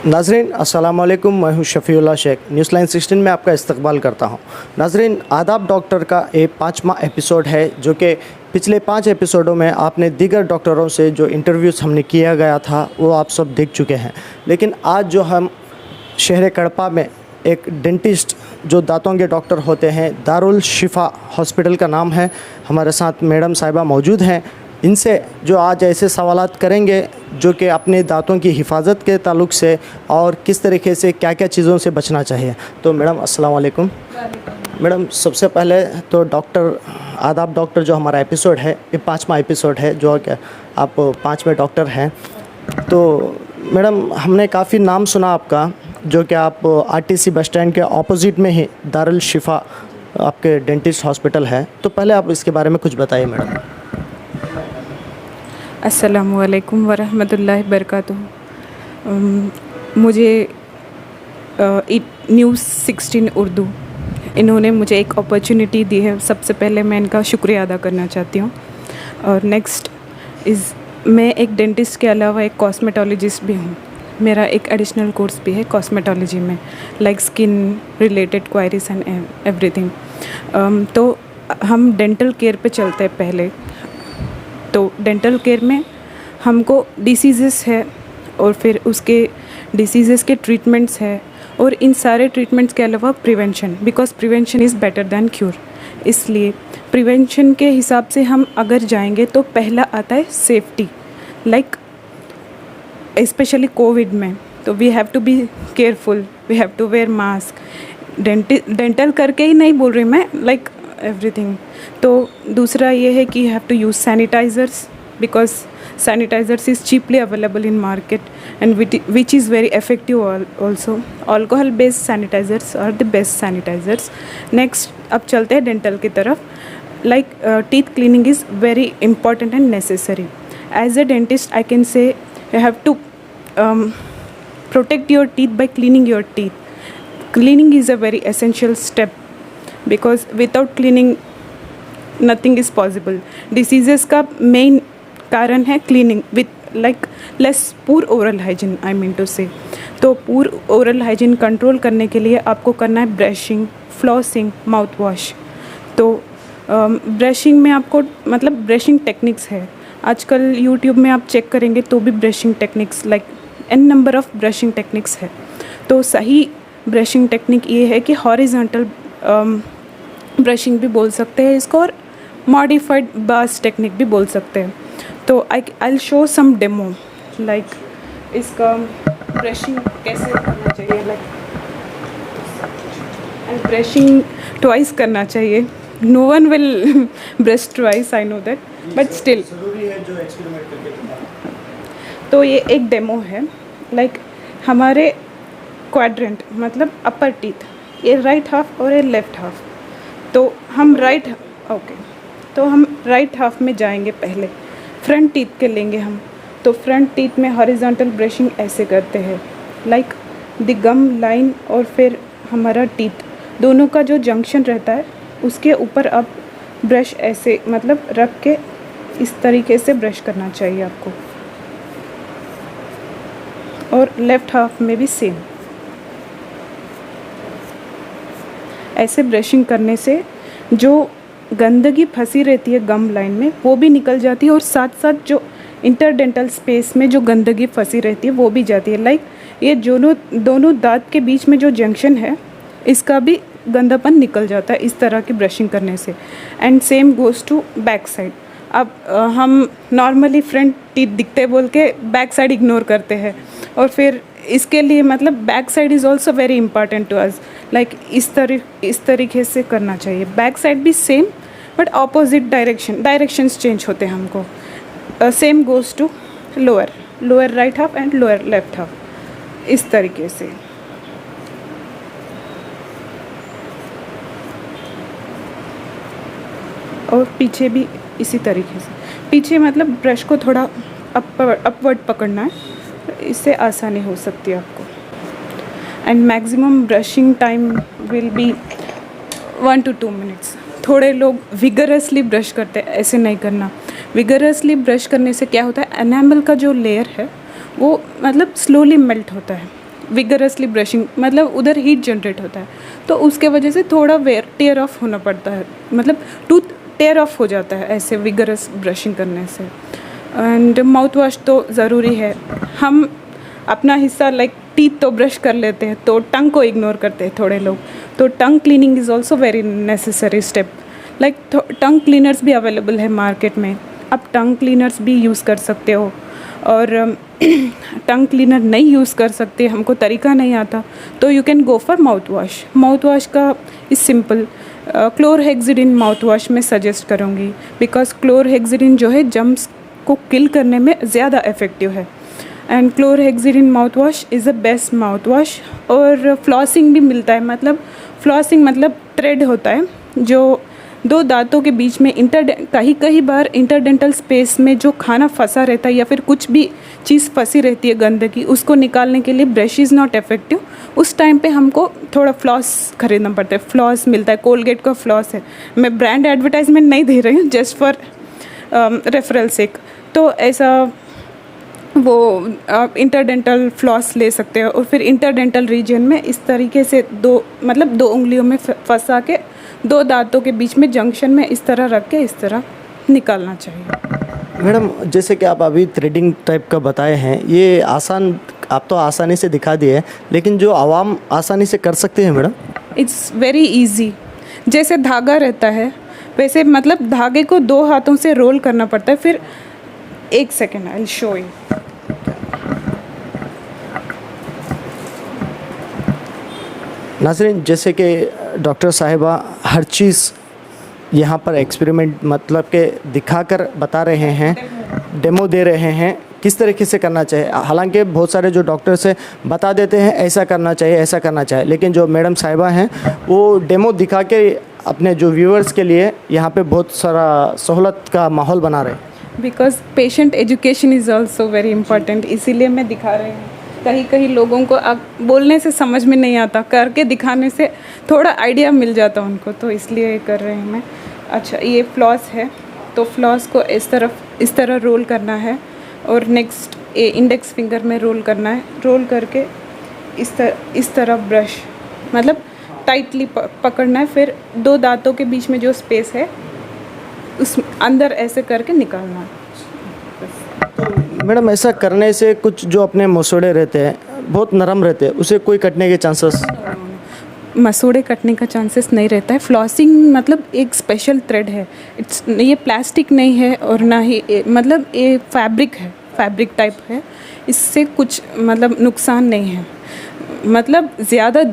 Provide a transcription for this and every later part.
नाज़रीन अस्सलाम वालेकुम, मैं हूँ शफ़ीउल्लाह शेख। न्यूज़ लाइन 16 में आपका इस्तकबाल करता हूँ। नाज़रीन, आदाब डॉक्टर का ये 5वां एपिसोड है, जो कि पिछले 5 एपिसोडों में आपने दीगर डॉक्टरों से जो इंटरव्यूज़ हमने किया गया था वो आप सब देख चुके हैं। लेकिन आज जो हम शहर कड़पा में एक डेंटिस्ट जो दांतों के डॉक्टर होते हैं, दारुल शिफा हॉस्पिटल का नाम है, हमारे साथ मैडम साहिबा मौजूद हैं। इनसे जो आज ऐसे सवालात करेंगे जो कि अपने दांतों की हिफाजत के ताल्लुक से और किस तरीके से क्या क्या चीज़ों से बचना चाहिए। तो मैडम अस्सलाम वालेकुम। मैडम, सबसे पहले तो आदाब डॉक्टर जो हमारा एपिसोड है, ये 5वां एपिसोड है, जो कि आप 5वें डॉक्टर हैं। तो मैडम, हमने काफ़ी नाम सुना आपका, जो कि आप आरटीसी बस स्टैंड के ऑपोजिट में ही दारुल शिफा आपके डेंटिस्ट हॉस्पिटल है। तो पहले आप इसके बारे में कुछ बताइए मैडम। अस्सलामु अलैकुम वरहमतुल्लाहि बरकातुहू। मुझे न्यूज़ 16 उर्दू इन्होंने मुझे एक अपॉर्चुनिटी दी है। सबसे पहले मैं इनका शुक्रिया अदा करना चाहती हूँ। और नेक्स्ट मैं एक डेंटिस्ट के अलावा एक कॉस्मेटोलॉजिस्ट भी हूँ। मेरा एक एडिशनल कोर्स भी है कॉस्मेटोलॉजी में, like skin related queries and everything. तो हम डेंटल केयर पे चलते हैं पहले। तो डेंटल केयर में हमको डिसीज़ेस है और फिर उसके डिसीज़ेस के ट्रीटमेंट्स है, और इन सारे ट्रीटमेंट्स के अलावा prevention, because prevention is better than cure. इसलिए प्रिवेंशन के हिसाब से हम अगर जाएंगे तो पहला आता है सेफ्टी, लाइक स्पेशली कोविड में। तो we have to be careful, we have to wear mask. Dental करके ही नहीं बोल रही मैं, लाइक एवरीथिंग। तो दूसरा ये है कि have to use sanitizers, because sanitizers is cheaply available in market and which is very effective also. Alcohol based sanitizers are the best sanitizers. Next अब चलते हैं डेंटल की तरफ। Like teeth cleaning is very important and necessary. As a dentist I can say you have to protect your teeth by cleaning your teeth. Cleaning is a very essential step, because without cleaning nothing is possible. Diseases का main कारण है cleaning with like less poor oral hygiene, I mean to say. तो poor oral hygiene control करने के लिए आपको करना है brushing, flossing, mouth wash. तो brushing में आपको मतलब brushing techniques है। आजकल YouTube में आप चेक करेंगे तो भी brushing techniques like n number of brushing techniques है। तो सही ब्रशिंग टेक्निक ये है कि हॉरिजॉन्टल ब्रशिंग भी बोल सकते हैं इसको, और मॉडिफाइड बास टेक्निक भी बोल सकते हैं। तो I show some demo, like इसका ब्रशिंग कैसे करना चाहिए, लाइक एंड ब्रशिंग ट्वाइस करना चाहिए। No one will brush twice, I know that, but still तो ये एक डेमो है। लाइक हमारे क्वाड्रेंट मतलब अपर टीथ, ये राइट हाफ और ये लेफ़्ट हाफ। तो हम तो हम राइट हाफ में जाएंगे। पहले फ्रंट टीथ के लेंगे हम। तो फ्रंट टीथ में हॉरिजॉन्टल ब्रशिंग ऐसे करते हैं, लाइक द गम लाइन, और फिर हमारा टीथ दोनों का जो जंक्शन रहता है उसके ऊपर आप ब्रश ऐसे मतलब रख के इस तरीके से ब्रश करना चाहिए आपको। और लेफ़्ट हाफ में भी सेम ऐसे ब्रशिंग करने से जो गंदगी फंसी रहती है गम लाइन में वो भी निकल जाती है, और साथ साथ जो इंटरडेंटल स्पेस में जो गंदगी फंसी रहती है वो भी जाती है। लाइक ये दोनों दांत के बीच में जो जंक्शन है इसका भी गंदापन निकल जाता है इस तरह की ब्रशिंग करने से। And same goes to back side. अब हम नॉर्मली फ्रंट टीथ दिखते बोल के बैक साइड इग्नोर करते हैं, और फिर इसके लिए मतलब back side is also very important to us. Like इस तरीके से करना चाहिए। बैक साइड भी same but opposite directions change होते हैं हमको। Same goes to lower right half and lower left half, इस तरीके से। और पीछे भी इसी तरीके से। पीछे मतलब ब्रश को थोड़ा अपवर्ड पकड़ना है, इससे आसानी हो सकती है आपको। And maximum brushing time will be 1 to 2 minutes। थोड़े लोग विगरसली ब्रश करते हैं, ऐसे नहीं करना। विगरसली ब्रश करने से क्या होता है, एनामल का जो लेयर है वो मतलब स्लोली मेल्ट होता है। विगरसली ब्रशिंग, मतलब उधर हीट जनरेट होता है, तो उसके वजह से थोड़ा वेयर टेयर ऑफ होना पड़ता है, मतलब टूथ टेयर ऑफ हो जाता है ऐसे विगरस ब्रशिंग करने से। एंड माउथ वॉश तो ज़रूरी है। हम अपना हिस्सा लाइक टीथ तो ब्रश कर लेते हैं, तो टंग को इग्नोर करते हैं थोड़े लोग, तो टंग cleaning is also very necessary step. Like tongue cleaners भी अवेलेबल है मार्केट में, आप टंग क्लीनर्स भी यूज़ कर सकते हो। और टंग क्लीनर नहीं यूज़ कर सकते, हमको तरीका नहीं आता, तो you can go for mouthwash. Mouthwash का is simple, chlorhexidine mouthwash में सजेस्ट करूँगी, बिकॉज क्लोरहेक्सिडिन जो है जम्स को किल करने में ज़्यादा इफ़ेक्टिव है। And chlorhexidine mouth wash is the best mouth wash. और फ्लॉसिंग भी मिलता है, मतलब फ्लॉसिंग मतलब थ्रेड होता है जो दो दांतों के बीच में कई बार इंटरडेंटल स्पेस में जो खाना फंसा रहता है या फिर कुछ भी चीज़ फंसी रहती है गंदगी, उसको निकालने के लिए ब्रश इज़ नॉट इफेक्टिव। उस टाइम पे हमको थोड़ा फ्लॉस खरीदना पड़ता है। फ्लॉस मिलता है, कोलगेट का फ्लॉस है, मैं ब्रांड एडवर्टाइजमेंट नहीं दे रही हूँ, जस्ट फॉर रेफरल सेक। तो ऐसा वो आप इंटरडेंटल फ्लॉस ले सकते हो, और फिर इंटरडेंटल रीजन में इस तरीके से दो उंगलियों में फंसा के दो दांतों के बीच में जंक्शन में इस तरह रख के इस तरह निकालना चाहिए। मैडम, जैसे कि आप अभी थ्रेडिंग टाइप का बताए हैं, ये आसान, आप तो आसानी से दिखा दिए हैं, लेकिन जो आवाम आसानी से कर सकते हैं मैडम? It's very easy. जैसे धागा रहता है वैसे, मतलब धागे को दो हाथों से रोल करना पड़ता है। फिर एक second, I will show you. नाज़रीन, जैसे कि डॉक्टर साहिबा हर चीज़ यहाँ पर एक्सपेरिमेंट मतलब के दिखाकर बता रहे हैं, डेमो दे रहे हैं किस तरीके से करना चाहिए। हालांकि बहुत सारे जो डॉक्टर्स हैं बता देते हैं ऐसा करना चाहिए, ऐसा करना चाहिए, लेकिन जो मैडम साहिबा हैं वो डेमो दिखा के अपने जो व्यूअर्स के लिए यहाँ पे बहुत सारा सहूलत का माहौल बना रहे हैं। Because patient education is also very important, इसीलिए मैं दिखा रही हूँ। कहीं लोगों को अब बोलने से समझ में नहीं आता, करके दिखाने से थोड़ा आइडिया मिल जाता उनको, तो इसलिए कर रहे हैं मैं। अच्छा, ये फ्लॉस है, तो फ्लॉस को इस तरह रोल करना है, और नेक्स्ट ये इंडेक्स फिंगर में रोल करना है। रोल करके इस तरह ब्रश मतलब टाइटली पकड़ना है, फिर दो दांतों के बीच में जो स्पेस है उस अंदर ऐसे करके निकालना है। तो मैडम, ऐसा करने से कुछ जो अपने मसूड़े रहते हैं बहुत नरम रहते हैं, उसे कोई कटने के चांसेस? मसूड़े कटने का चांसेस नहीं रहता है। फ्लॉसिंग मतलब एक स्पेशल थ्रेड है, ये प्लास्टिक नहीं है और ना ही मतलब ये फैब्रिक है, फैब्रिक टाइप है, इससे कुछ मतलब नुकसान नहीं है। मतलब ज़्यादा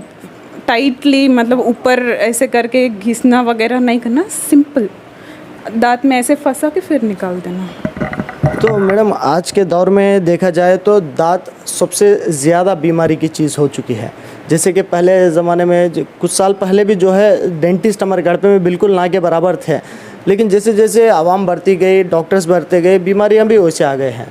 टाइटली मतलब ऊपर ऐसे करके घिसना वगैरह नहीं करना, सिंपल दांत में ऐसे फंसा के फिर निकाल देना। तो मैडम, आज के दौर में देखा जाए तो दांत सबसे ज़्यादा बीमारी की चीज़ हो चुकी है। जैसे कि पहले ज़माने में कुछ साल पहले भी जो है डेंटिस्ट हमारे गढ़ पे में बिल्कुल ना के बराबर थे, लेकिन जैसे जैसे आवाम बढ़ती गई, डॉक्टर्स बढ़ते गए, बीमारियां भी वैसे आ गए हैं।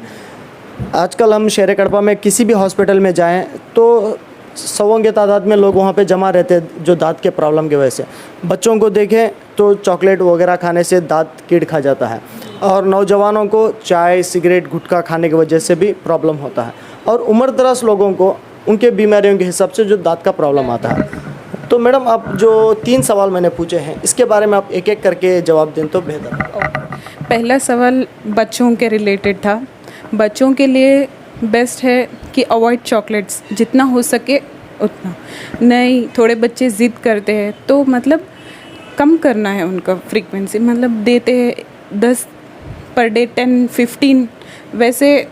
आजकल हम शहर कड़पा में किसी भी हॉस्पिटल में जाएं तो सौों के तादाद में लोग वहाँ पे जमा रहते हैं जो दांत के प्रॉब्लम की वजह से। बच्चों को देखें तो चॉकलेट वगैरह खाने से दांत कीड़ खा जाता है, और नौजवानों को चाय सिगरेट गुटखा खाने की वजह से भी प्रॉब्लम होता है, और उम्र दराज लोगों को उनके बीमारियों के हिसाब से जो दांत का प्रॉब्लम आता है। तो मैडम, आप जो 3 सवाल मैंने पूछे हैं इसके बारे में आप एक एक करके जवाब दें तो बेहतर। पहला सवाल बच्चों के रिलेटेड था। बच्चों के लिए बेस्ट है कि अवॉइड चॉकलेट्स, जितना हो सके उतना। नहीं, थोड़े बच्चे ज़िद करते हैं तो मतलब कम करना है उनका फ्रीक्वेंसी, मतलब देते हैं 10 पर डे 10-15, वैसे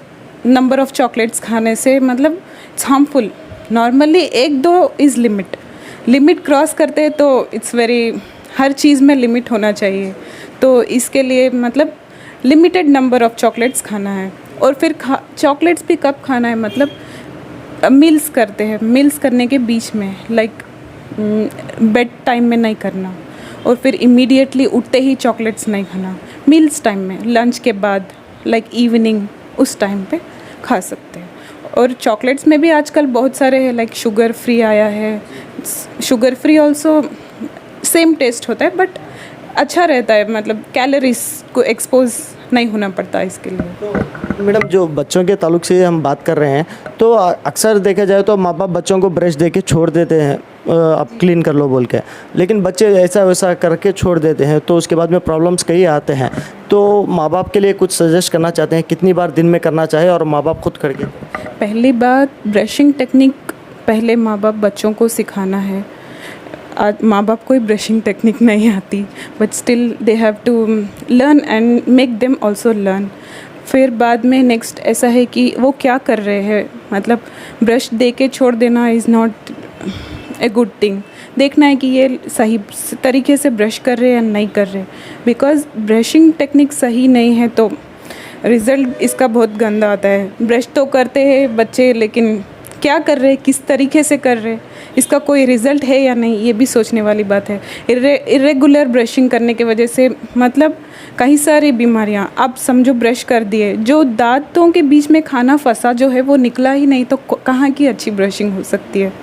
नंबर ऑफ़ चॉकलेट्स खाने से मतलब it's harmful. Normally 1-2 is limit cross करते हैं तो इट्स वेरी, हर चीज़ में लिमिट होना चाहिए। तो इसके लिए मतलब लिमिटेड नंबर ऑफ़ चॉकलेट्स खाना है। और फिर चॉकलेट्स भी कब खाना है, मतलब मील्स करते हैं, मील्स करने के बीच में, लाइक बेड टाइम में नहीं करना, और फिर इमीडिएटली उठते ही चॉकलेट्स नहीं खाना। मील्स टाइम में, लंच के बाद, लाइक इवनिंग, उस टाइम पे खा सकते हैं। और चॉकलेट्स में भी आजकल बहुत सारे हैं, लाइक शुगर फ्री आया है। Sugar free also same taste होता है, बट अच्छा रहता है, मतलब कैलोरीज को एक्सपोज नहीं होना पड़ता इसके लिए। तो मैडम जो बच्चों के ताल्लुक से हम बात कर रहे हैं तो अक्सर देखा जाए तो माँ बाप बच्चों को ब्रश दे के छोड़ देते हैं, आप क्लीन कर लो बोल के, लेकिन बच्चे ऐसा वैसा करके छोड़ देते हैं तो उसके बाद में प्रॉब्लम्स कई आते हैं। तो माँ बाप के लिए कुछ सजेस्ट करना चाहते हैं कितनी बार दिन में करना चाहिए और माँ बाप खुद करके? पहली बात, ब्रशिंग टेक्निक पहले माँ बाप बच्चों को सिखाना है। आज माँ बाप को ब्रशिंग टेक्निक नहीं आती, but still they have to learn and make them also learn. फिर बाद में नेक्स्ट ऐसा है कि वो क्या कर रहे हैं, मतलब ब्रश दे के छोड़ देना is not a good thing. देखना है कि ये सही तरीके से ब्रश कर रहे हैं या नहीं कर रहे, बिकॉज ब्रशिंग टेक्निक सही नहीं है तो रिज़ल्ट इसका बहुत गंदा आता है। ब्रश तो करते हैं बच्चे, लेकिन क्या कर रहे हैं, किस तरीके से कर रहे हैं, इसका कोई रिज़ल्ट है या नहीं, ये भी सोचने वाली बात है। इरेगुलर ब्रशिंग करने की वजह से मतलब कई सारी बीमारियां, आप समझो ब्रश कर दिए, जो दांतों के बीच में खाना फंसा जो है वो निकला ही नहीं, तो कहाँ की अच्छी ब्रशिंग हो सकती है।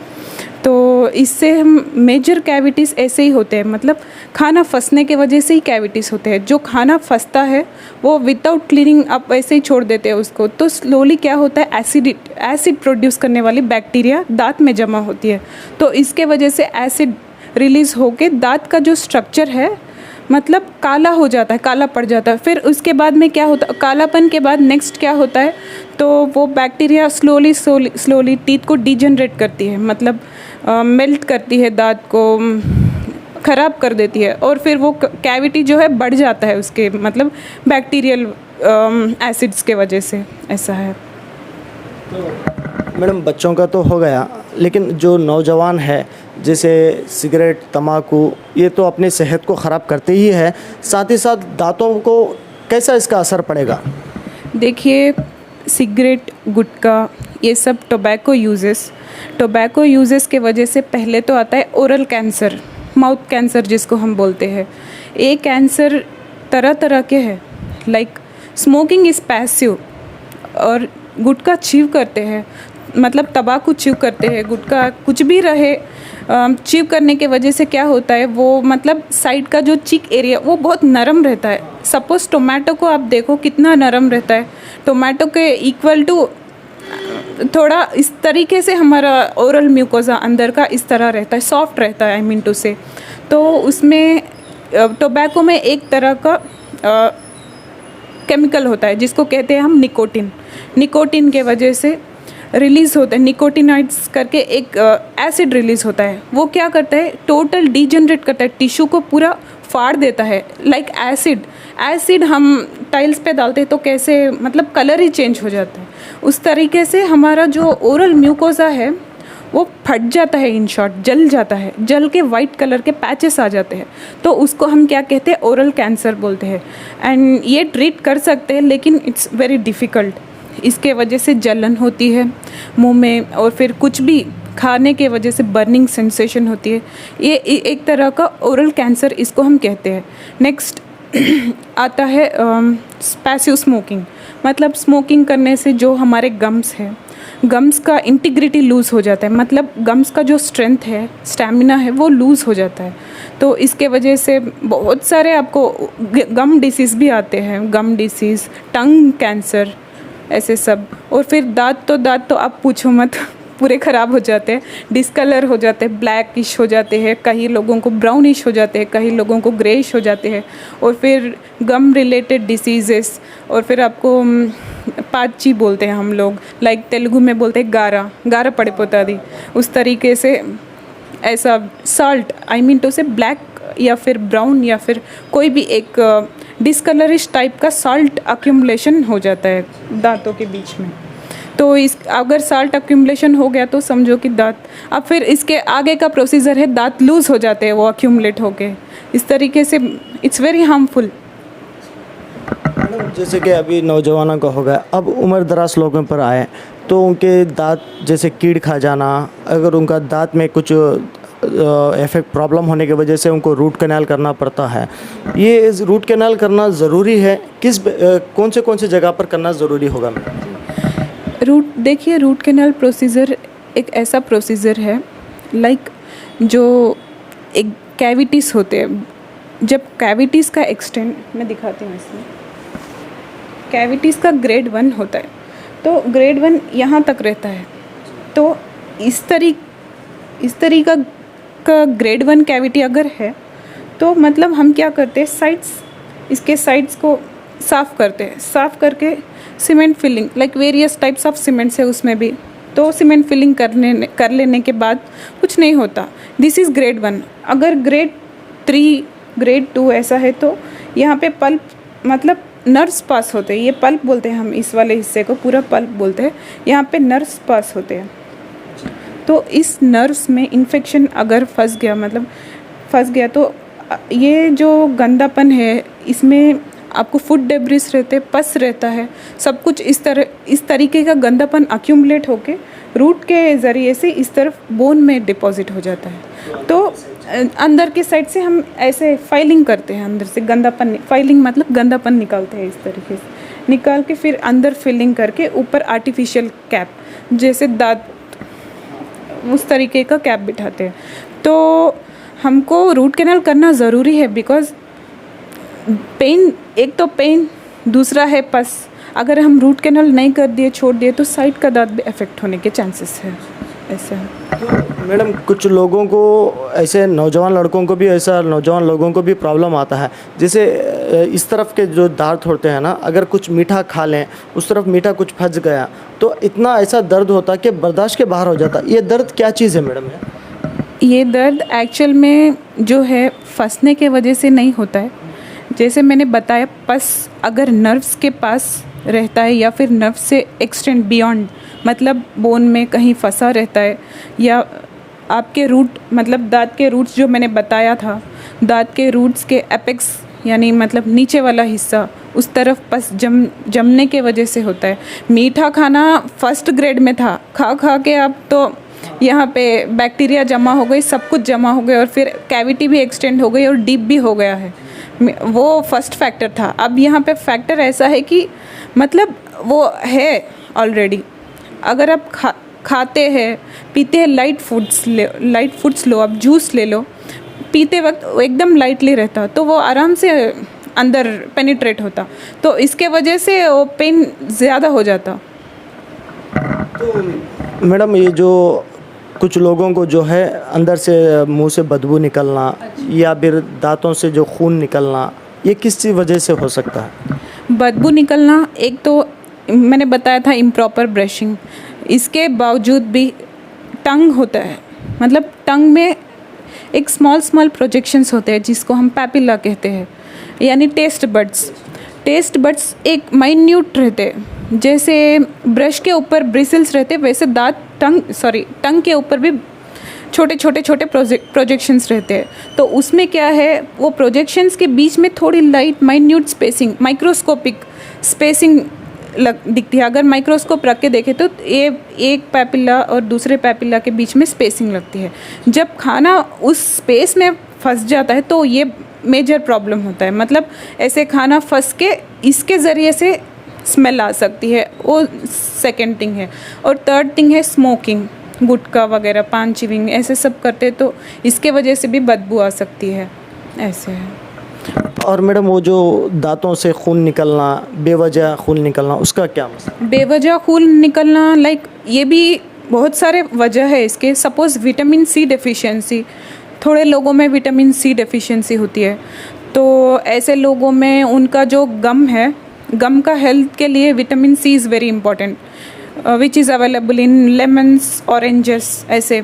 तो इससे हम मेजर कैविटीज़ ऐसे ही होते हैं, मतलब खाना फंसने के वजह से ही कैविटीज़ होते हैं। जो खाना फंसता है वो विदाउट क्लीनिंग आप ऐसे ही छोड़ देते हैं उसको, तो स्लोली क्या होता है, एसिड प्रोड्यूस करने वाली बैक्टीरिया दांत में जमा होती है। तो इसके वजह से एसिड रिलीज़ होके दांत का जो स्ट्रक्चर है मतलब काला हो जाता है, काला पड़ जाता है। फिर उसके बाद में क्या होता है, कालापन के बाद नेक्स्ट क्या होता है, तो वो बैक्टीरिया स्लोली टीथ को डिजनरेट करती है, मतलब मेल्ट करती है, दांत को ख़राब कर देती है, और फिर वो कैविटी जो है बढ़ जाता है उसके मतलब बैक्टीरियल एसिड्स के वजह से, ऐसा है। मैडम बच्चों का तो हो गया, लेकिन जो नौजवान है जैसे सिगरेट, तम्बाकू, ये तो अपनी सेहत को ख़राब करते ही है, साथ ही साथ दांतों को कैसा इसका असर पड़ेगा? देखिए, सिगरेट, गुटखा, ये सब टोबैको यूजेस के वजह से पहले तो आता है ओरल कैंसर, माउथ कैंसर जिसको हम बोलते हैं। ये कैंसर तरह तरह के हैं, लाइक स्मोकिंग इज़ पैसिव, और गुटखा च्यू करते हैं, मतलब तंबाकू च्यू करते हैं, गुटखा कुछ भी रहे च्यू करने के वजह से क्या होता है, वो मतलब साइड का जो चीक एरिया वो बहुत नरम रहता है। सपोज़ टोमेटो को आप देखो कितना नरम रहता है, टोमेटो के इक्वल टू थोड़ा इस तरीके से हमारा ओरल म्यूकोजा अंदर का इस तरह रहता है, सॉफ्ट रहता है, आई मीन टू से। तो उसमें टोबैको में एक तरह का केमिकल होता है जिसको कहते हैं हम निकोटिन के वजह से रिलीज़ होता है, निकोटिनाइड्स करके एक एसिड रिलीज़ होता है। वो क्या करता है, टोटल डिजनरेट करता है, टिश्यू को पूरा फाड़ देता है। लाइक एसिड हम टाइल्स पे डालते हैं तो कैसे मतलब कलर ही चेंज हो जाता है, उस तरीके से हमारा जो ओरल म्यूकोजा है वो फट जाता है, इन शॉर्ट जल जाता है, जल के वाइट कलर के पैचेस आ जाते हैं। तो उसको हम क्या कहते हैं, ओरल कैंसर बोलते हैं। एंड ये ट्रीट कर सकते हैं, लेकिन इट्स वेरी डिफ़िकल्ट। इसके वजह से जलन होती है मुंह में, और फिर कुछ भी खाने के वजह से बर्निंग सेंसेशन होती है। ये एक तरह का ओरल कैंसर इसको हम कहते हैं। नेक्स्ट आता है पैसिव स्मोकिंग, मतलब स्मोकिंग करने से जो हमारे गम्स है, गम्स का इंटीग्रिटी लूज़ हो जाता है, मतलब गम्स का जो स्ट्रेंथ है, स्टैमिना है, वो लूज़ हो जाता है। तो इसके वजह से बहुत सारे आपको गम डिसीज़ भी आते हैं, गम डिसीज़, टंग कैंसर, ऐसे सब। और फिर दांत तो आप पूछो मत, पूरे ख़राब हो जाते हैं, डिस्कलर हो जाते हैं, ब्लैकिश हो जाते हैं, कई लोगों को ब्राउनिश हो जाते हैं, कई लोगों को ग्रेइश हो जाते हैं। और फिर गम रिलेटेड डिसीज़ेस, और फिर आपको पाची बोलते हैं हम लोग, लाइक तेलुगु में बोलते हैं गारा पड़े पोतादी, उस तरीके से ऐसा साल्ट, आई मीन टू से ब्लैक या फिर ब्राउन या फिर कोई भी एक डिस्कलरिश टाइप का साल्ट अक्यूमुलेशन हो जाता है दांतों के बीच में। तो इस अगर साल्ट अक्यूमुलेशन हो गया तो समझो कि दांत, अब फिर इसके आगे का प्रोसीजर है, दांत लूज़ हो जाते हैं वो अक्यूमुलेट होके, इस तरीके से इट्स वेरी हार्मफुल। जैसे कि अभी नौजवानों का हो गया, अब उम्र दराज लोगों पर आए तो उनके दांत जैसे कीड़ खा जाना, अगर उनका दांत में कुछ इफेक्ट प्रॉब्लम होने की वजह से उनको रूट कैनाल करना पड़ता है। ये रूट कैनाल करना ज़रूरी है, कौन से जगह पर करना ज़रूरी होगा? देखिए, रूट कैनाल प्रोसीजर एक ऐसा प्रोसीजर है, लाइक जो एक कैविटीज़ होते हैं जब कैविटीज़ का एक्सटेंड, मैं दिखाती हूँ इसमें, कैविटीज़ का ग्रेड 1 होता है, तो ग्रेड 1 यहाँ तक रहता है। तो इस तरीका का ग्रेड 1 कैविटी अगर है तो मतलब हम क्या करते हैं, इसके साइड्स को साफ़ करते हैं, साफ़ करके cement filling, like various types of cements है उसमें भी, तो सीमेंट फिलिंग कर लेने के बाद कुछ नहीं होता। This is grade 1। अगर ग्रेड 3, ग्रेड 2 ऐसा है तो यहाँ पे पल्प, मतलब नर्व्स पास होते हैं, ये पल्प बोलते हैं हम, इस वाले हिस्से को पूरा पल्प बोलते हैं। यहाँ पे नर्व्स पास होते हैं, तो इस नर्व्स में इन्फेक्शन अगर फंस गया तो ये जो गंदापन है, इसमें आपको फूड डेब्रिस रहते, पस रहता है, सब कुछ इस तरीके का गंदापन अक्यूमुलेट होके रूट के ज़रिए से इस तरफ बोन में डिपॉजिट हो जाता है। तो अंदर के साइड से हम ऐसे फाइलिंग करते हैं, अंदर से फाइलिंग मतलब गंदापन निकालते हैं, इस तरीके से निकाल के फिर अंदर फिलिंग करके ऊपर आर्टिफिशियल कैप, जैसे दांत, उस तरीके का कैप बिठाते हैं। तो हमको रूट कैनाल करना ज़रूरी है, बिकॉज़ पेन, एक तो पेन, दूसरा है पस। अगर हम रूट कैनाल नहीं कर दिए, छोड़ दिए, तो साइड का दांत भी अफेक्ट होने के चांसेस है। ऐसा है मैडम, कुछ लोगों को ऐसे, नौजवान लड़कों को भी ऐसा, नौजवान लोगों को भी प्रॉब्लम आता है, जैसे इस तरफ के जो दांत होते हैं ना, अगर कुछ मीठा खा लें, उस तरफ मीठा कुछ फंस गया तो इतना ऐसा दर्द होता है कि बर्दाश्त के बाहर हो जाता है। ये दर्द क्या चीज़ है मैडम? ये दर्द एक्चुअल में जो है फंसने के वजह से नहीं होता है। जैसे मैंने बताया, पस अगर नर्व्स के पास रहता है या फिर नर्व से एक्सटेंड बियॉन्ड, मतलब बोन में कहीं फंसा रहता है, या आपके रूट, मतलब दांत के रूट्स जो मैंने बताया था, दांत के रूट्स के एपेक्स यानी मतलब नीचे वाला हिस्सा, उस तरफ पस जमने के वजह से होता है। मीठा खाना फर्स्ट ग्रेड में था, खा के अब तो यहाँ पे बैक्टीरिया जमा हो गई, सब कुछ जमा हो गया, और फिर कैविटी भी एक्सटेंड हो गई और डीप भी हो गया है। वो फर्स्ट फैक्टर था। अब यहाँ पे फैक्टर ऐसा है कि मतलब वो है ऑलरेडी। अगर आप खाते हैं, पीते हैं, लाइट फूड्स लो, आप जूस ले लो, पीते वक्त एकदम लाइटली रहता, तो वो आराम से अंदर पेनिट्रेट होता, तो इसके वजह से वो पेन ज़्यादा हो जाता। तो मैडम, ये जो कुछ लोगों को जो है अंदर से मुंह से बदबू निकलना या फिर दांतों से जो खून निकलना, ये किस चीज़ वजह से हो सकता है? बदबू निकलना, एक तो मैंने बताया था इम्प्रॉपर ब्रशिंग, इसके बावजूद भी टंग होता है, मतलब टंग में एक स्मॉल प्रोजेक्शंस होते हैं जिसको हम पैपिला कहते हैं, यानी टेस्ट बड्स एक माइन्यूट रहते हैं। जैसे ब्रश के ऊपर ब्रिसल्स रहते, वैसे टंग के ऊपर भी छोटे प्रोजेक्शंस रहते हैं। तो उसमें क्या है, वो प्रोजेक्शंस के बीच में थोड़ी light minute spacing, microscopic spacing दिखती है। अगर माइक्रोस्कोप रख के देखें तो ये एक पैपिला और दूसरे पैपिला के बीच में स्पेसिंग लगती है। जब खाना उस स्पेस में फंस जाता है तो ये मेजर प्रॉब्लम होता है, मतलब ऐसे खाना फंस के इसके ज़रिए से स्मेल आ सकती है, वो सेकेंड थिंग है। और थर्ड थिंग है स्मोकिंग, गुटखा वगैरह, पान चिविंग, ऐसे सब करते तो इसके वजह से भी बदबू आ सकती है। ऐसे है। और मैडम, वो जो दांतों से खून निकलना, बेवजह खून निकलना, उसका क्या मसला? बेवजह खून निकलना, लाइक ये भी बहुत सारे वजह है इसके। सपोज़ विटामिन सी डेफिशिएंसी, थोड़े लोगों में विटामिन सी डेफिशिएंसी होती है, तो ऐसे लोगों में उनका जो गम है, गम का हेल्थ के लिए vitamin C is very important, which is available in lemons, oranges, ऐसे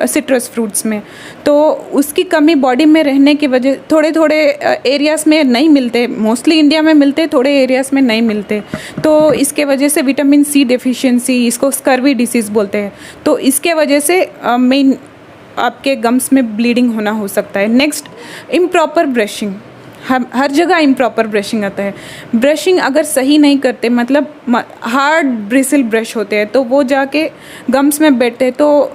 सिट्रस फ्रूट्स में। तो उसकी कमी बॉडी में रहने की वजह, थोड़े एरियाज़ में नहीं मिलते, मोस्टली इंडिया में मिलते, थोड़े एरियाज़ में नहीं मिलते, तो इसके वजह से विटामिन सी डेफिशिएंसी, इसको स्कर्वी डिसीज़ बोलते हैं, तो इसके वजह से मेन आपके गम्स में ब्लीडिंग होना हो सकता है। नेक्स्ट, इम्प्रॉपर ब्रशिंग, हर जगह इम्प्रॉपर ब्रशिंग आता है। ब्रशिंग अगर सही नहीं करते, मतलब हार्ड ब्रिसल ब्रश होते हैं, तो वो जाके गम्स में बैठते हैं, तो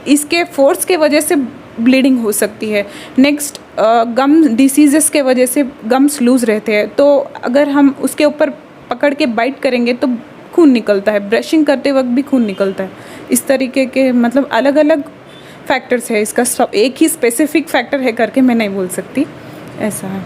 इसके फोर्स के वजह से ब्लीडिंग हो सकती है। नेक्स्ट, गम डिसीज़ेस के वजह से गम्स लूज़ रहते हैं, तो अगर हम उसके ऊपर पकड़ के बाइट करेंगे तो खून निकलता है, ब्रशिंग करते वक्त भी खून निकलता है। इस तरीके के मतलब अलग अलग फैक्टर्स है इसका, सब एक ही स्पेसिफिक फैक्टर है करके मैं नहीं बोल सकती। ऐसा है।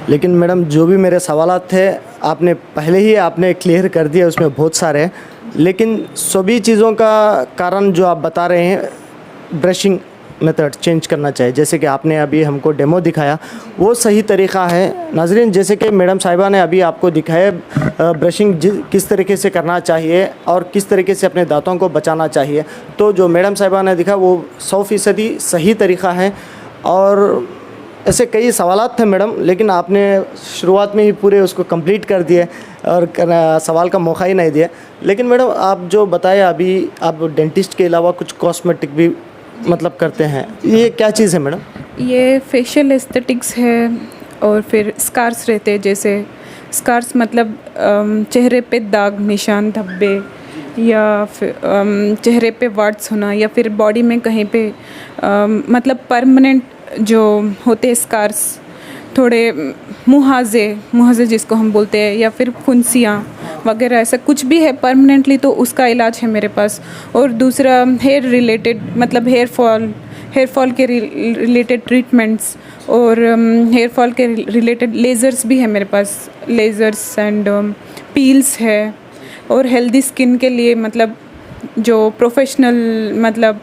लेकिन मैडम जो भी मेरे सवालात थे आपने पहले ही आपने क्लियर कर दिया, उसमें बहुत सारे हैं, लेकिन सभी चीज़ों का कारण जो आप बता रहे हैं ब्रशिंग मेथड चेंज करना चाहिए, जैसे कि आपने अभी हमको डेमो दिखाया वो सही तरीक़ा है। नाजरीन, जैसे कि मैडम साहिबा ने अभी आपको दिखाया ब्रशिंग किस तरीके से करना चाहिए और किस तरीके से अपने दांतों को बचाना चाहिए, तो जो मैडम साहिबा ने दिखा वो 100% सही तरीक़ा है। और ऐसे कई सवालात थे मैडम, लेकिन आपने शुरुआत में ही पूरे उसको कंप्लीट कर दिए और सवाल का मौका ही नहीं दिया। लेकिन मैडम आप जो बताए अभी, आप डेंटिस्ट के अलावा कुछ कॉस्मेटिक भी मतलब करते हैं, ये क्या चीज़ है मैडम? ये फेशियल एस्थेटिक्स है और फिर स्कार्स रहते हैं, जैसे स्कार्स मतलब चेहरे पे दाग, निशान, धब्बे या फिर चेहरे पे वार्ट्स होना या फिर बॉडी में कहीं पे मतलब परमानेंट जो होते हैं स्कार्स, थोड़े मुहाजे जिसको हम बोलते हैं, या फिर फुंसियाँ वगैरह, ऐसा कुछ भी है परमानेंटली तो उसका इलाज है मेरे पास। और दूसरा हेयर रिलेटेड मतलब हेयर फॉल के रिलेटेड ट्रीटमेंट्स और हेयर फॉल के रिलेटेड लेज़र्स भी है मेरे पास, लेज़र्स एंड पील्स है। और हेल्दी स्किन के लिए मतलब जो प्रोफेशनल मतलब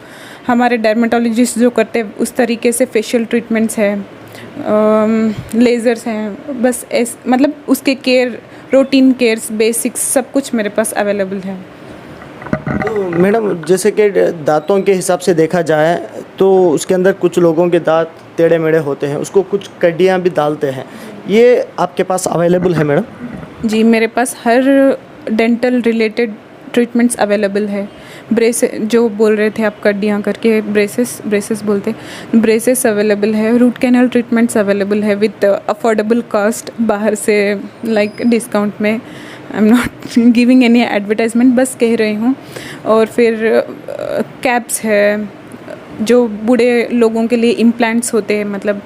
हमारे डर्मेटोलॉजिस्ट जो करते हैं उस तरीके से फेशियल ट्रीटमेंट्स है, लेज़र्स हैं, बस मतलब उसके केयर, रूटीन केयर्स, बेसिक्स सब कुछ मेरे पास अवेलेबल है। तो मैडम जैसे कि दांतों के हिसाब से देखा जाए तो उसके अंदर कुछ लोगों के दांत टेढ़े मेढ़े होते हैं, उसको कुछ कड्डियाँ भी डालते हैं, ये आपके पास अवेलेबल है मैडम? जी, मेरे पास हर डेंटल रिलेटेड ट्रीटमेंट्स अवेलेबल है। जो बोल रहे थे आप कड्डियाँ करके, ब्रेसेस बोलते हैं, ब्रेसेस अवेलेबल है। रूट कैनल ट्रीटमेंट्स अवेलेबल है विद अफोर्डेबल कॉस्ट, बाहर से लाइक डिस्काउंट में। I am not giving any advertisement, बस कह रही हूँ। और फिर कैप्स है जो बूढ़े लोगों के लिए, इम्प्लांट्स होते हैं मतलब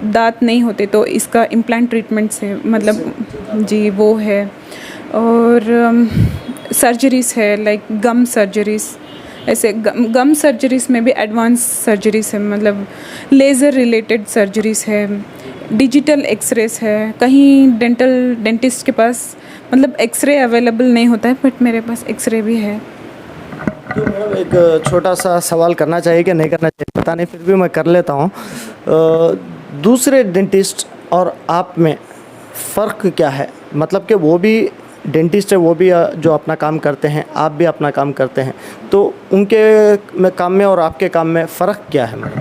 दांत नहीं होते तो इसका इम्प्लांट ट्रीटमेंट्स है मतलब जी वो है। और सर्जरीज़ है लाइक गम सर्जरीज़, ऐसे गम सर्जरीज़ में भी एडवांस सर्जरीज़ है, मतलब लेज़र रिलेटेड सर्जरीज़ है, डिजिटल एक्सरेस है। कहीं डेंटिस्ट के पास मतलब एक्सरे अवेलेबल नहीं होता है, बट मेरे पास एक्सरे भी है। तो मैडम एक छोटा सा सवाल करना चाहिए कि नहीं करना चाहिए पता नहीं, फिर भी मैं कर लेता हूँ। दूसरे डेंटिस्ट और आप में फ़र्क क्या है? मतलब कि वो भी डेंटिस्ट है, वो भी जो अपना काम करते हैं, आप भी अपना काम करते हैं, तो उनके काम में और आपके काम में फ़र्क क्या है मैडम?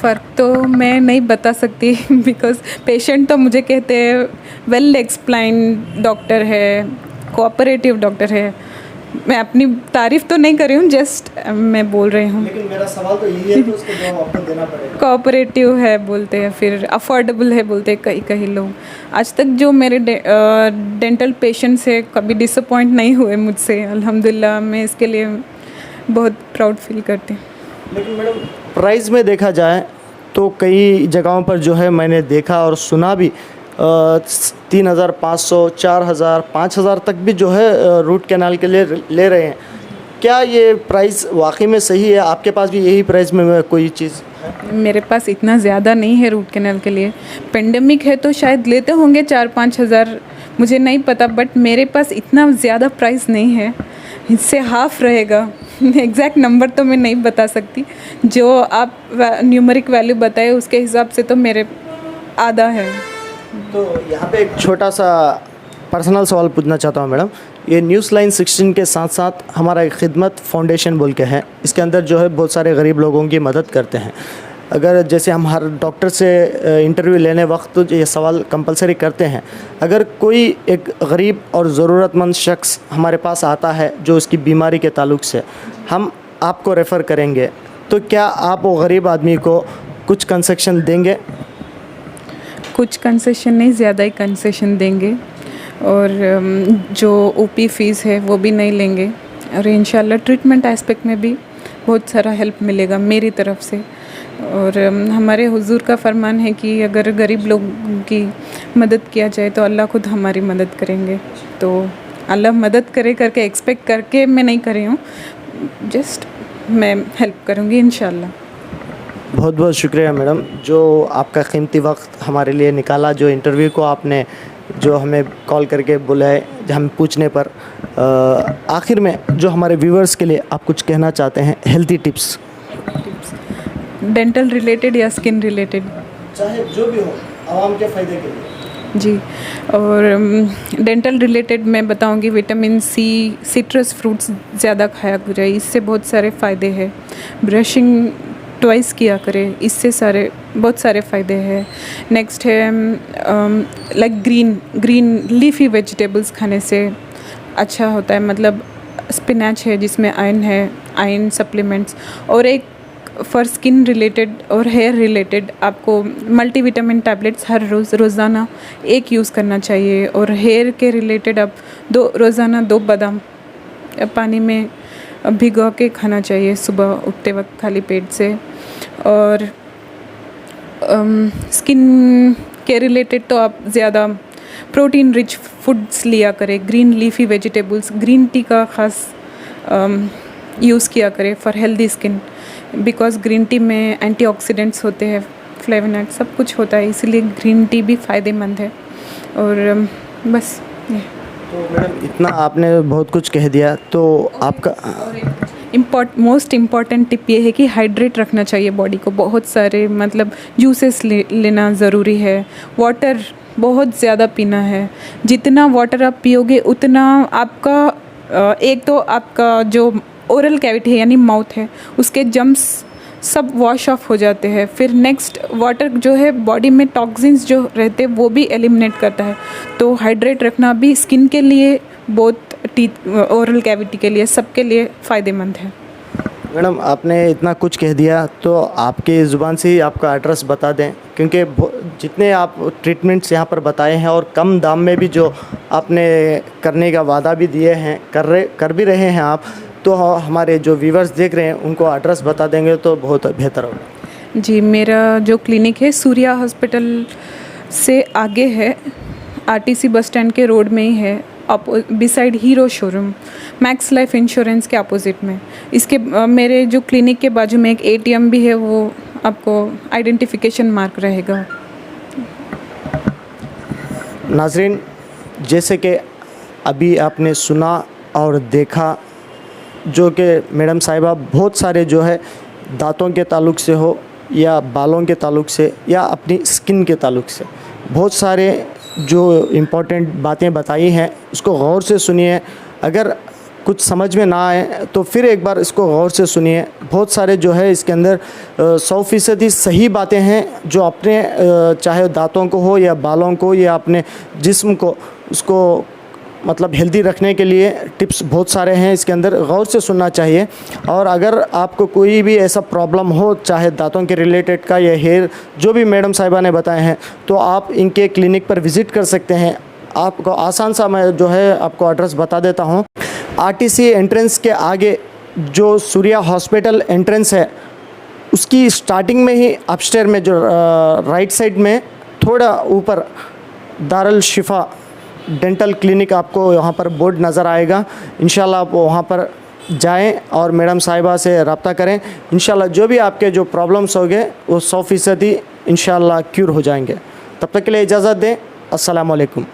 फ़र्क तो मैं नहीं बता सकती बिकॉज़ पेशेंट तो मुझे कहते हैं वेल एक्सप्लेन डॉक्टर है, कोऑपरेटिव डॉक्टर है। मैं अपनी तारीफ़ तो नहीं कर रही हूँ, जस्ट मैं बोल रही हूँ। लेकिन मेरा सवाल तो यही है कि उसका जवाब आपको देना पड़ेगा। कोऑपरेटिव है बोलते हैं, फिर अफोर्डेबल है बोलते हैं कई लोग। आज तक जो मेरे डेंटल पेशेंट्स है कभी डिसअपॉइंट नहीं हुए मुझसे, अल्हम्दुलिल्लाह। मैं इसके लिए बहुत प्राउड फील करती हूँ। लेकिन मैडम प्राइस में देखा जाए तो कई जगहों पर जो है मैंने देखा और सुना भी 3,500, 4,000, 5,000 तक भी जो है रूट कैनाल के लिए ले रहे हैं। क्या ये प्राइस वाकई में सही है? आपके पास भी यही प्राइस में कोई चीज़ है? मेरे पास इतना ज़्यादा नहीं है रूट कैनाल के लिए। पेंडेमिक है तो शायद लेते होंगे 4-5 हज़ार, मुझे नहीं पता, बट मेरे पास इतना ज़्यादा प्राइस नहीं है, इससे हाफ़ रहेगा। एग्जैक्ट नंबर तो मैं नहीं बता सकती, जो आप न्यूमेरिक वैल्यू बताए उसके हिसाब से तो मेरे आधा है। तो यहाँ पे एक छोटा सा पर्सनल सवाल पूछना चाहता हूँ मैडम। ये न्यूज़ लाइन 16 के साथ साथ हमारा एक खिदमत फाउंडेशन बोल के है, इसके अंदर जो है बहुत सारे गरीब लोगों की मदद करते हैं। अगर जैसे हम हर डॉक्टर से इंटरव्यू लेने वक्त तो ये सवाल कंपलसरी करते हैं, अगर कोई एक गरीब और ज़रूरतमंद शख्स हमारे पास आता है जो उसकी बीमारी के ताल्लुक़ से हम आपको रेफ़र करेंगे, तो क्या आप वो गरीब आदमी को कुछ कंसेशन देंगे? कुछ कंसेशन नहीं, ज़्यादा ही कंसेशन देंगे। और जो ओपी फ़ीस है वो भी नहीं लेंगे। और इंशाल्लाह ट्रीटमेंट एस्पेक्ट में भी बहुत सारा हेल्प मिलेगा मेरी तरफ से। और हमारे हुजूर का फरमान है कि अगर गरीब लोगों की मदद किया जाए तो अल्लाह खुद हमारी मदद करेंगे। तो अल्लाह मदद करे करके एक्सपेक्ट करके मैं नहीं कर रही हूँ, जस्ट मैं हेल्प करूँगी इंशाल्लाह। बहुत बहुत शुक्रिया मैडम, जो आपका कीमती वक्त हमारे लिए निकाला, जो इंटरव्यू को आपने जो हमें कॉल करके बुलाए हम पूछने पर। आखिर में जो हमारे व्यूवर्स के लिए आप कुछ कहना चाहते हैं, हेल्थी टिप्स डेंटल रिलेटेड या स्किन रिलेटेड? चाहे जो भी हो, आवाम के फ़ायदे के लिए। जी, और डेंटल रिलेटेड मैं बताऊंगी विटामिन सी, सिट्रस फ्रूट्स ज़्यादा खाया करें, इससे बहुत सारे फ़ायदे हैं। ब्रशिंग ट्वाइस किया करें, इससे बहुत सारे फ़ायदे हैं। नेक्स्ट है लाइक ग्रीन लीफी वेजिटेबल्स खाने से अच्छा होता है, मतलब स्पिनच है जिसमें आयरन है, आयरन सप्लीमेंट्स। और एक फॉर स्किन रिलेटेड और हेयर रिलेटेड आपको मल्टीविटामिन टैबलेट्स हर रोज़ाना एक यूज़ करना चाहिए। और हेयर के रिलेटेड आप रोज़ाना 2 बादाम पानी में भिगो के खाना चाहिए सुबह उठते वक्त खाली पेट से। और स्किन के रिलेटेड तो आप ज़्यादा प्रोटीन रिच फूड्स लिया करें, green leafy vegetables, green tea का ख़ास यूज़ किया करें for healthy skin, because green tea में एंटीऑक्सीडेंट्स होते हैं, फ्लेवोनॉइड सब कुछ होता है, इसलिए ग्रीन टी भी फ़ायदेमंद है। और बस ये। तो मैडम इतना आपने बहुत कुछ कह दिया, तो आपका मोस्ट इम्पॉर्टेंट टिप ये है कि हाइड्रेट रखना चाहिए बॉडी को, बहुत सारे मतलब जूसेस लेना ज़रूरी है। वाटर बहुत ज़्यादा पीना है, जितना वाटर आप पियोगे उतना आपका एक तो आपका जो ओरल कैविटी है यानी माउथ है उसके जम्स सब वॉश ऑफ हो जाते हैं। फिर नेक्स्ट वाटर जो है बॉडी में टॉक्सिन्स जो रहते हैं वो भी एलिमिनेट करता है। तो हाइड्रेट रखना भी स्किन के लिए, बहुत टीथ ओरल कैविटी के लिए, सबके लिए फ़ायदेमंद है। मैडम आपने इतना कुछ कह दिया, तो आपकी ज़ुबान से ही आपका एड्रेस बता दें, क्योंकि जितने आप ट्रीटमेंट्स यहाँ पर बताए हैं और कम दाम में भी जो आपने करने का वादा भी दिए हैं, कर भी रहे हैं आप, तो हमारे जो व्यूवर्स देख रहे हैं उनको एड्रेस बता देंगे तो बहुत बेहतर होगा। जी, मेरा जो क्लिनिक है सूर्या हॉस्पिटल से आगे है, आरटीसी बस स्टैंड के रोड में ही है, beside hero showroom, max life insurance के अपोजिट में। इसके मेरे जो क्लिनिक के बाजू में एक एटीएम भी है, वो आपको आइडेंटिफिकेशन मार्क रहेगा। नाज़रीन, जैसे कि अभी आपने सुना और देखा, जो कि मैडम साहिबा बहुत सारे जो है दांतों के ताल्लुक़ से हो या बालों के ताल्लुक़ से या अपनी स्किन के ताल्लुक़ से बहुत सारे जो इम्पोर्टेंट बातें बताई हैं, उसको गौर से सुनिए। अगर कुछ समझ में ना आए तो फिर एक बार इसको गौर से सुनिए। बहुत सारे जो है इसके अंदर 100% सही बातें हैं, जो अपने चाहे दांतों को हो या बालों को या अपने जिस्म को, उसको मतलब हेल्दी रखने के लिए टिप्स बहुत सारे हैं इसके अंदर, गौर से सुनना चाहिए। और अगर आपको कोई भी ऐसा प्रॉब्लम हो, चाहे दांतों के रिलेटेड का या हेयर, जो भी मैडम साहिबा ने बताए हैं, तो आप इनके क्लिनिक पर विज़िट कर सकते हैं। आपको आसान सा मैं जो है आपको एड्रेस बता देता हूँ। आरटीसी एंट्रेंस के आगे जो सूर्या हॉस्पिटल एंट्रेंस है, उसकी स्टार्टिंग में ही अपस्टेयर में जो राइट साइड में थोड़ा ऊपर दारुल शिफा डेंटल क्लिनिक आपको यहाँ पर बोर्ड नज़र आएगा। इंशाल्लाह आप वहाँ पर जाएं और मैडम साहिबा से रब्ता करें। इंशाल्लाह जो भी आपके जो प्रॉब्लम्स होंगे वो 100% इंशाल्लाह क्यूर हो जाएंगे। तब तक के लिए इजाज़त दें। अस्सलाम वालेकुम।